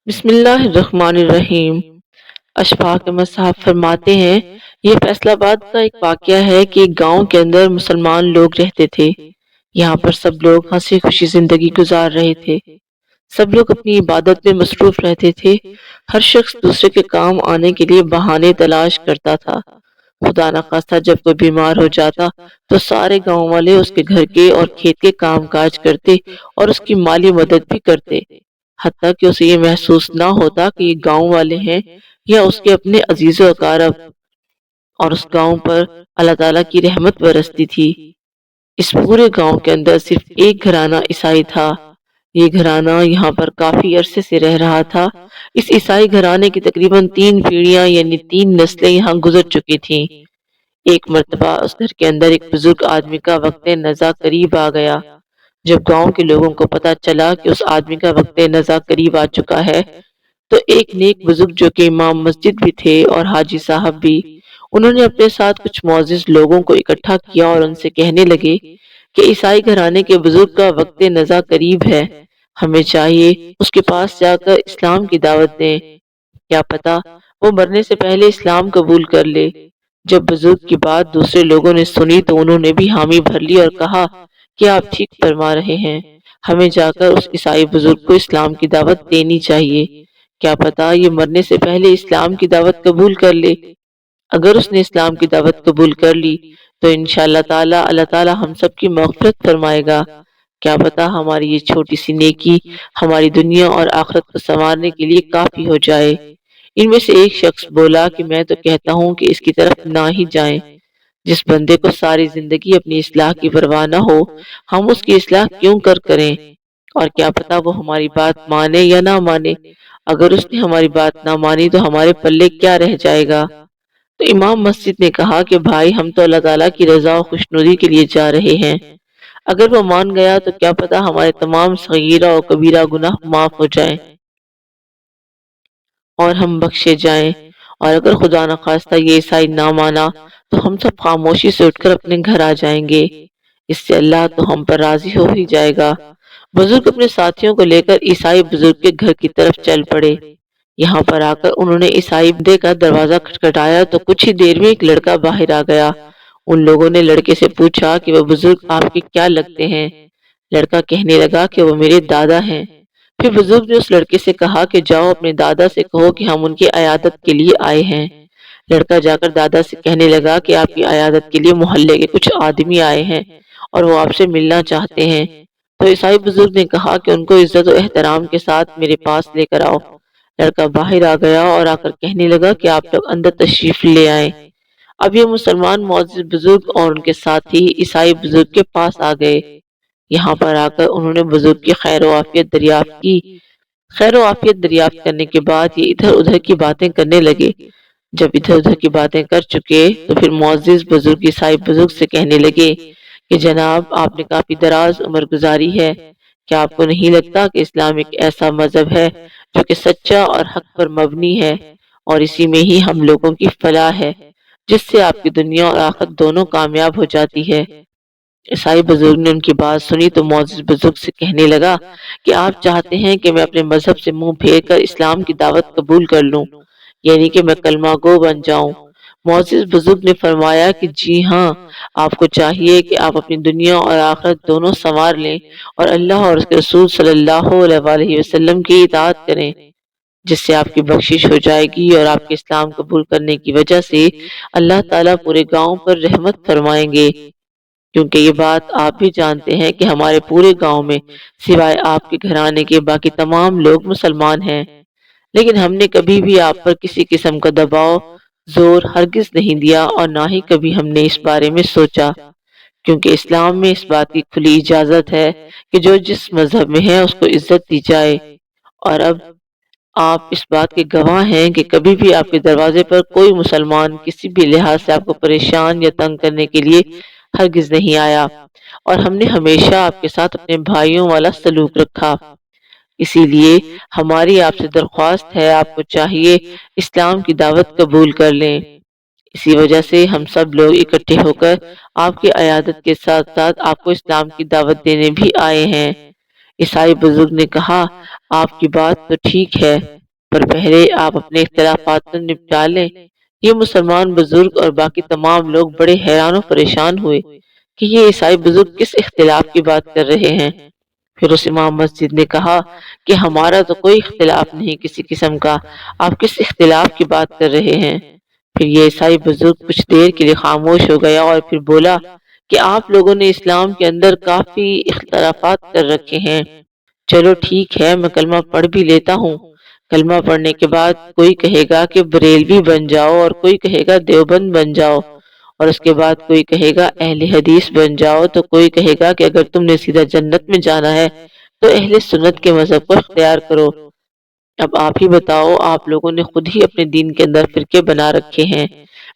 بسم اللہ الرحمن الرحیم۔ اشفاق احمد صاحب فرماتے ہیں، یہ فیصل آباد کا ایک واقعہ ہے کہ ایک گاؤں کے اندر مسلمان لوگ رہتے تھے۔ یہاں پر سب لوگ ہنسی خوشی زندگی گزار رہے تھے۔ سب لوگ اپنی عبادت میں مصروف رہتے تھے۔ ہر شخص دوسرے کے کام آنے کے لیے بہانے تلاش کرتا تھا۔ خدا نخواستہ جب کوئی بیمار ہو جاتا تو سارے گاؤں والے اس کے گھر کے اور کھیت کے کام کاج کرتے اور اس کی مالی مدد بھی کرتے، حتیٰ کہ اسے یہ محسوس نہ ہوتا کہ یہ گاؤں والے ہیں یا اس کے اپنے عزیز و اقارب، اور اس گاؤں پر اللہ تعالیٰ کی رحمت برستی تھی۔ اس پورے گاؤں کے اندر صرف ایک گھرانہ عیسائی تھا۔ یہ گھرانہ یہاں پر کافی عرصے سے رہ رہا تھا۔ اس عیسائی گھرانے کی تقریباً 3 پیڑھیاں یعنی 3 نسلیں یہاں گزر چکی تھیں۔ ایک مرتبہ اس گھر کے اندر ایک بزرگ آدمی کا وقت نزا قریب آ گیا۔ جب گاؤں کے لوگوں کو پتہ چلا کہ اس آدمی کا وقت نزا قریب آ چکا ہے تو ایک نیک بزرگ جو کہ امام مسجد بھی تھے اور حاجی صاحب بھی، انہوں نے اپنے ساتھ کچھ معزز لوگوں کو اکٹھا کیا اور ان سے کہنے لگے کہ عیسائی گھرانے کے بزرگ کا وقت نزا قریب ہے، ہمیں چاہیے اس کے پاس جا کر اسلام کی دعوت دیں، کیا پتہ وہ مرنے سے پہلے اسلام قبول کر لے۔ جب بزرگ کی بات دوسرے لوگوں نے سنی تو انہوں نے بھی حامی بھر لی اور کہا کہ آپ ٹھیک فرما رہے ہیں، ہمیں جا کر اس عیسائی بزرگ کو اسلام کی دعوت دینی چاہیے، کیا پتہ یہ مرنے سے پہلے اسلام کی دعوت قبول کر لے۔ اگر اس نے اسلام کی دعوت قبول کر لی تو انشاءاللہ تعالی اللہ تعالی ہم سب کی مغفرت فرمائے گا، کیا پتہ ہماری یہ چھوٹی سی نیکی ہماری دنیا اور آخرت کو سنوارنے کے لیے کافی ہو جائے۔ ان میں سے ایک شخص بولا کہ میں تو کہتا ہوں کہ اس کی طرف نہ ہی جائیں۔ جس بندے کو ساری زندگی اپنی اصلاح کی پرواہ نہ ہو، ہم اس کی اصلاح کیوں کریں، اور کیا پتہ وہ ہماری بات مانے یا نہ مانے۔ اگر اس نے ہماری بات نہ مانی تو ہمارے پلے کیا رہ جائے گا۔ تو امام مسجد نے کہا کہ بھائی، ہم تو اللہ تعالیٰ کی رضا و خوشنودی کے لیے جا رہے ہیں، اگر وہ مان گیا تو کیا پتہ ہمارے تمام صغیرہ و کبیرہ گناہ معاف ہو جائیں اور ہم بخشے جائیں، اور اگر خدا نخواستہ یہ عیسائی نہ مانا تو ہم سب خاموشی سے اٹھ کر اپنے گھر آ جائیں گے، اس سے اللہ تو ہم پر راضی ہو ہی جائے گا۔ بزرگ اپنے ساتھیوں کو لے کر عیسائی بزرگ کے گھر کی طرف چل پڑے۔ یہاں پر آ کر انہوں نے عیسائی بندے کا دروازہ کھٹکھٹایا تو کچھ ہی دیر میں ایک لڑکا باہر آ گیا۔ ان لوگوں نے لڑکے سے پوچھا کہ وہ بزرگ آپ کے کیا لگتے ہیں؟ لڑکا کہنے لگا کہ وہ میرے دادا ہیں۔ پھر بزرگ نے اس لڑکے سے کہا کہ جاؤ اپنے دادا سے کہو کہ ہم ان کی عیادت کے لیے آئے ہیں۔ لڑکا جا کر دادا سے کہنے لگا کہ آپ کی عیادت کے لیے محلے کے کچھ آدمی آئے ہیں اور وہ آپ سے ملنا چاہتے ہیں۔ تو عیسائی بزرگ نے کہا کہ ان کو عزت و احترام کے ساتھ میرے پاس لے کر آؤ۔ لڑکا باہر آ گیا اور آ کر کہنے لگا کہ آپ لوگ اندر تشریف لے آئیں۔ اب یہ مسلمان معزز بزرگ اور ان کے ساتھی عیسائی بزرگ کے پاس آ گئے۔ یہاں پر آ کر انہوں نے بزرگ کی خیر و عافیت دریافت کی۔ خیر و عافیت دریافت کرنے کے بعد یہ ادھر ادھر کی باتیں کرنے لگے۔ جب ادھر ادھر کی باتیں کر چکے تو پھر معزز بزرگ عیسائی بزرگ سے کہنے لگے کہ جناب، آپ نے کافی دراز عمر گزاری ہے، کیا آپ کو نہیں لگتا کہ اسلام ایک ایسا مذہب ہے جو کہ سچا اور حق پر مبنی ہے، اور اسی میں ہی ہم لوگوں کی فلاح ہے، جس سے آپ کی دنیا اور آخرت دونوں کامیاب ہو جاتی ہے۔ عیسائی بزرگ نے ان کی بات سنی تو معزز بزرگ سے کہنے لگا کہ آپ چاہتے ہیں کہ میں اپنے مذہب سے منہ پھیر کر اسلام کی دعوت قبول کر لوں، یعنی کہ میں کلمہ گو بن جاؤں۔ معزز بزرگ نے فرمایا کہ جی ہاں، آپ کو چاہیے کہ آپ اپنی دنیا اور آخرت دونوں سنوار لیں اور اللہ اور اس کے رسول صلی اللہ علیہ وآلہ وسلم کی اطاعت کریں، جس سے آپ کی بخشش ہو جائے گی، اور آپ کے اسلام قبول کرنے کی وجہ سے اللہ تعالیٰ پورے گاؤں پر رحمت فرمائیں گے، کیونکہ یہ بات آپ بھی جانتے ہیں کہ ہمارے پورے گاؤں میں سوائے آپ کے گھرانے کے باقی تمام لوگ مسلمان ہیں، لیکن ہم نے کبھی بھی آپ پر کسی قسم کا دباؤ زور ہرگز نہیں دیا، اور نہ ہی کبھی ہم نے اس بارے میں سوچا، کیونکہ اسلام میں اس بات کی کھلی اجازت ہے کہ جو جس مذہب میں ہے اس کو عزت دی جائے۔ اور اب آپ اس بات کے گواہ ہیں کہ کبھی بھی آپ کے دروازے پر کوئی مسلمان کسی بھی لحاظ سے آپ کو پریشان یا تنگ کرنے کے لیے ہرگز نہیں آیا، اور ہم نے ہمیشہ آپ کے ساتھ اپنے بھائیوں والا سلوک رکھا۔ اسی لیے ہماری آپ سے درخواست ہے، آپ کو چاہیے اسلام کی دعوت قبول کر لیں۔ اسی وجہ سے ہم سب لوگ اکٹھے ہو کر آپ کی عیادت کے ساتھ ساتھ آپ کو اسلام کی دعوت دینے بھی آئے ہیں۔ عیسائی بزرگ نے کہا، آپ کی بات تو ٹھیک ہے، پر پہلے آپ اپنے اختلافات تو نپٹا لیں۔ یہ مسلمان بزرگ اور باقی تمام لوگ بڑے حیران و پریشان ہوئے کہ یہ عیسائی بزرگ کس اختلاف کی بات کر رہے ہیں۔ پھر اس امام مسجد نے کہا کہ ہمارا تو کوئی اختلاف نہیں کسی قسم کا، آپ کس اختلاف کی بات کر رہے ہیں؟ پھر یہ عیسائی بزرگ کچھ دیر کے لیے خاموش ہو گیا اور پھر بولا کہ آپ لوگوں نے اسلام کے اندر کافی اختلافات کر رکھے ہیں، چلو ٹھیک ہے میں کلمہ پڑھ بھی لیتا ہوں۔ کلمہ پڑھنے کے بعد کوئی کہے گا کہ بریلوی بن جاؤ، اور کوئی کہے گا دیوبند بن جاؤ، اور اس کے بعد کوئی کہے گا اہل حدیث بن جاؤ، تو کوئی کہے گا کہ اگر تم نے سیدھا جنت میں جانا ہے تو اہل سنت کے مذہب کو اختیار کرو۔ اب آپ ہی بتاؤ، آپ لوگوں نے خود ہی اپنے دین کے اندر فرقے بنا رکھے ہیں،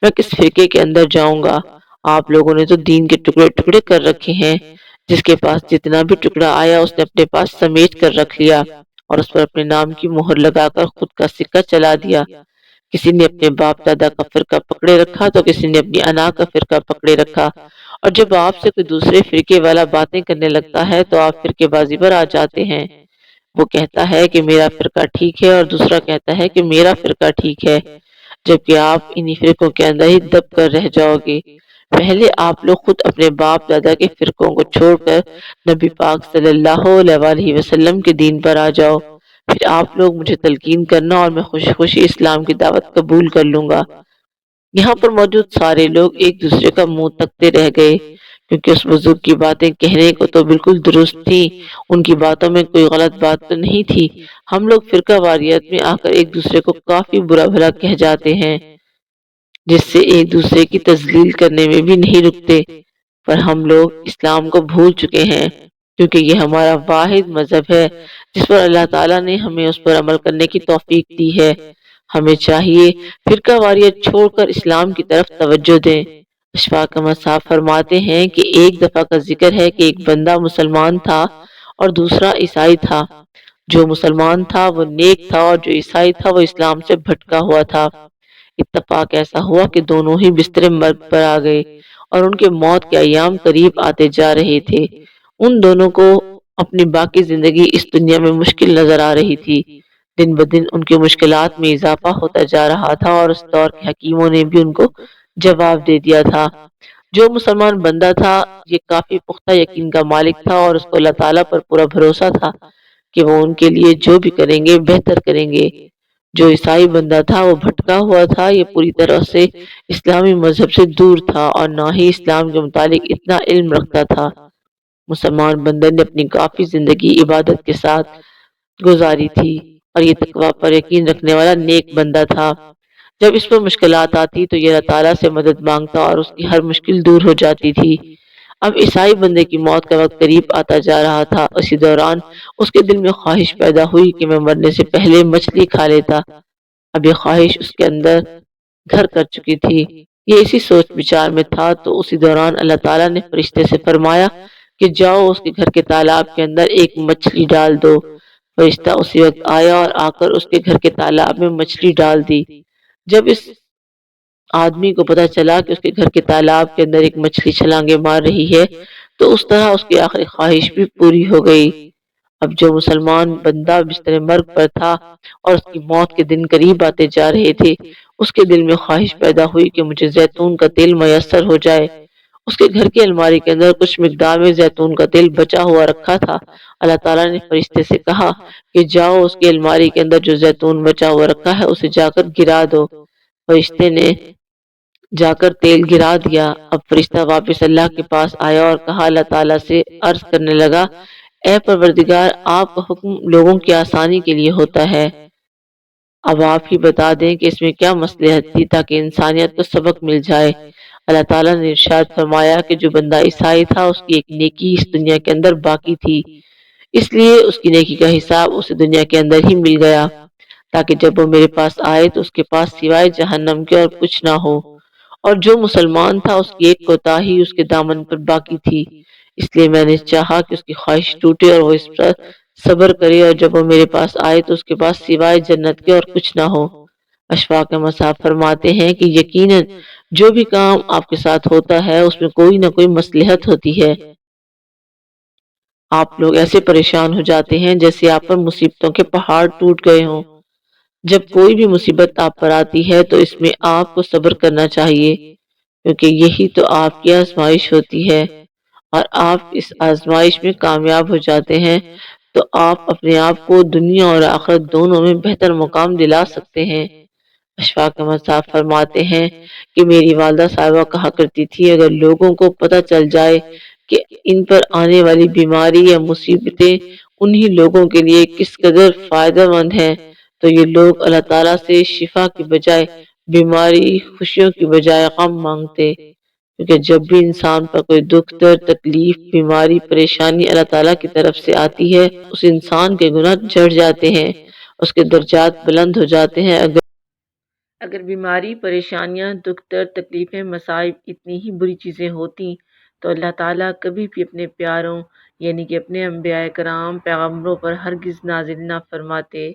میں کس فرقے کے اندر جاؤں گا؟ آپ لوگوں نے تو دین کے ٹکڑے ٹکڑے کر رکھے ہیں، جس کے پاس جتنا بھی ٹکڑا آیا اس نے اپنے پاس سمیٹ کر رکھ لیا اور اس پر اپنے نام کی مہر لگا کر خود کا سکہ چلا دیا۔ کسی نے اپنے باپ دادا کا فرقہ پکڑے رکھا تو کسی نے اپنی انا کا فرقہ پکڑے رکھا، اور جب آپ سے کوئی دوسرے فرقے والا باتیں کرنے لگتا ہے تو آپ فرقے بازی پر آ جاتے ہیں۔ وہ کہتا ہے کہ میرا فرقہ ٹھیک ہے اور دوسرا کہتا ہے کہ میرا فرقہ ٹھیک ہے، جبکہ آپ انہی فرقوں کے اندر ہی دب کر رہ جاؤ گے۔ پہلے آپ لوگ خود اپنے باپ دادا کے فرقوں کو چھوڑ کر نبی پاک صلی اللہ علیہ وآلہ وسلم کے دین پر آ جاؤ، پھر آپ لوگ مجھے تلقین کرنا اور میں خوشی خوشی اسلام کی دعوت قبول کر لوں گا۔ یہاں پر موجود سارے لوگ ایک دوسرے کا منہ تکتے رہ گئے، کیونکہ اس بزرگ کی باتیں کہنے کو تو بالکل درست تھی، ان کی باتوں میں کوئی غلط بات تو نہیں تھی۔ ہم لوگ فرقہ واریت میں آ کر ایک دوسرے کو کافی برا بھلا کہہ جاتے ہیں، جس سے ایک دوسرے کی تذلیل کرنے میں بھی نہیں رکتے، پر ہم لوگ اسلام کو بھول چکے ہیں، کیونکہ یہ ہمارا واحد مذہب ہے جس پر اللہ تعالیٰ نے ہمیں اس پر عمل کرنے کی توفیق دی ہے۔ ہمیں چاہیے فرقہ واریت چھوڑ کر اسلام کی طرف توجہ دیں۔ اشفاق احمد صاحب فرماتے ہیں کہ ایک دفعہ کا ذکر ہے کہ ایک بندہ مسلمان تھا اور دوسرا عیسائی تھا۔ جو مسلمان تھا وہ نیک تھا اور جو عیسائی تھا وہ اسلام سے بھٹکا ہوا تھا۔ اتفاق ایسا ہوا کہ دونوں ہی بستر مرگ پر آ گئے اور ان کے موت کے ایام قریب آتے جا رہے تھے۔ ان دونوں کو اپنی باقی زندگی اس دنیا میں مشکل نظر آ رہی تھی۔ دن بدن ان کی مشکلات میں اضافہ ہوتا جا رہا تھا اور اس دور کے حکیموں نے بھی ان کو جواب دے دیا تھا۔ جو مسلمان بندہ تھا یہ کافی پختہ یقین کا مالک تھا اور اس کو اللہ تعالیٰ پر پورا بھروسہ تھا کہ وہ ان کے لیے جو بھی کریں گے بہتر کریں گے۔ جو عیسائی بندہ تھا وہ بھٹکا ہوا تھا، یہ پوری طرح سے اسلامی مذہب سے دور تھا اور نہ ہی اسلام کے متعلق اتنا علم رکھتا تھا۔ مسلمان بندے نے اپنی کافی زندگی عبادت کے ساتھ گزاری تھی اور یہ تقوی پر یقین رکھنے والا نیک بندہ تھا۔ جب اس پر مشکلات آتی تو یہ اللہ تعالیٰ سے مدد مانگتا اور اس کی ہر مشکل دور ہو جاتی تھی۔ اب عیسائی بندے کی موت کا وقت قریب آتا جا رہا تھا، اسی دوران اس کے دل میں خواہش پیدا ہوئی کہ میں مرنے سے پہلے مچھلی کھا لیتا۔ اب یہ خواہش اس کے اندر گھر کر چکی تھی۔ یہ اسی سوچ بچار میں تھا تو اسی دوران اللہ تعالیٰ نے فرشتے سے فرمایا کہ جاؤ اس کے گھر کے تالاب کے اندر ایک مچھلی ڈال دو۔ فرشتہ اسی وقت آیا اور آ کر اس کے گھر کے تالاب میں مچھلی ڈال دی۔ جب اس آدمی کو پتا چلا کہ اس کے گھر کے تالاب کے اندر ایک مچھلی چھلانگے مار رہی ہے تو اس طرح اس کی آخری خواہش بھی پوری ہو گئی۔ اب جو مسلمان بندہ بستر مرگ پر تھا اور اس کی موت کے دن قریب آتے جا رہے تھے، اس کے دل میں خواہش پیدا ہوئی کہ مجھے زیتون کا تیل میسر ہو جائے۔ اس کے گھر کی الماری کے اندر کچھ مقدار میں زیتون کا تیل بچا ہوا رکھا تھا۔ اللہ تعالیٰ نے فرشتے سے کہا کہ جاؤ اس کی الماری کے اندر جو زیتون بچا ہوا رکھا ہے اسے جا کر گرا دو۔ فرشتے نے جا کر تیل گرا دیا۔ اب فرشتہ واپس اللہ کے پاس آیا اور کہا اللہ تعالیٰ سے عرض کرنے لگا، اے پروردگار، آپ کا حکم لوگوں کی آسانی کے لیے ہوتا ہے، اب آپ ہی بتا دیں کہ اس میں کیا مصلحت تھی تاکہ انسانیت کو سبق مل جائے۔ اللہ تعالیٰ نے ارشاد فرمایا کہ جو بندہ عیسائی تھا اس کی ایک نیکی اس دنیا کے اندر باقی تھی، اس لیے اس کی نیکی کا حساب اسے دنیا کے اندر ہی مل گیا، تاکہ جب وہ میرے پاس آئے تو اس کے پاس سوائے جہنم کے اور کچھ نہ ہو۔ اور جو مسلمان تھا اس کی ایک کوتاہی اس کے دامن پر باقی تھی، اس لیے میں نے چاہا کہ اس کی خواہش ٹوٹے اور وہ اس پر صبر کرے، اور جب وہ میرے پاس آئے تو اس کے پاس سوائے جنت کے اور کچھ نہ ہو۔ اشفاق احمد صاحب فرماتے ہیں کہ یقیناً جو بھی کام آپ کے ساتھ ہوتا ہے اس میں کوئی نہ کوئی مصلحت ہوتی ہے۔ آپ لوگ ایسے پریشان ہو جاتے ہیں جیسے آپ پر مصیبتوں کے پہاڑ ٹوٹ گئے ہوں۔ جب کوئی بھی مصیبت آپ پر آتی ہے تو اس میں آپ کو صبر کرنا چاہیے، کیونکہ یہی تو آپ کی آزمائش ہوتی ہے، اور آپ اس آزمائش میں کامیاب ہو جاتے ہیں تو آپ اپنے آپ کو دنیا اور آخرت دونوں میں بہتر مقام دلا سکتے ہیں۔ اشفاق احمد صاحب فرماتے ہیں کہ میری والدہ صاحبہ کہا کرتی تھی، اگر لوگوں کو پتہ چل جائے کہ ان پر آنے والی بیماری یا مصیبتیں انہی لوگوں کے لیے کس قدر فائدہ مند ہیں، تو یہ لوگ اللہ تعالیٰ سے شفا کی بجائے بیماری، خوشیوں کی بجائے غم مانگتے، کیونکہ جب بھی انسان پر کوئی دکھ، درد، تکلیف، بیماری، پریشانی اللہ تعالیٰ کی طرف سے آتی ہے، اس انسان کے گناہ جھڑ جاتے ہیں، اس کے درجات بلند ہو جاتے ہیں۔ اگر بیماری، پریشانیاں، دکھ، درد، تکلیفیں، مصائب اتنی ہی بری چیزیں ہوتی تو اللہ تعالیٰ کبھی بھی اپنے پیاروں یعنی کہ اپنے انبیاء کرام، پیغمبروں پر ہرگز نازل نہ فرماتے۔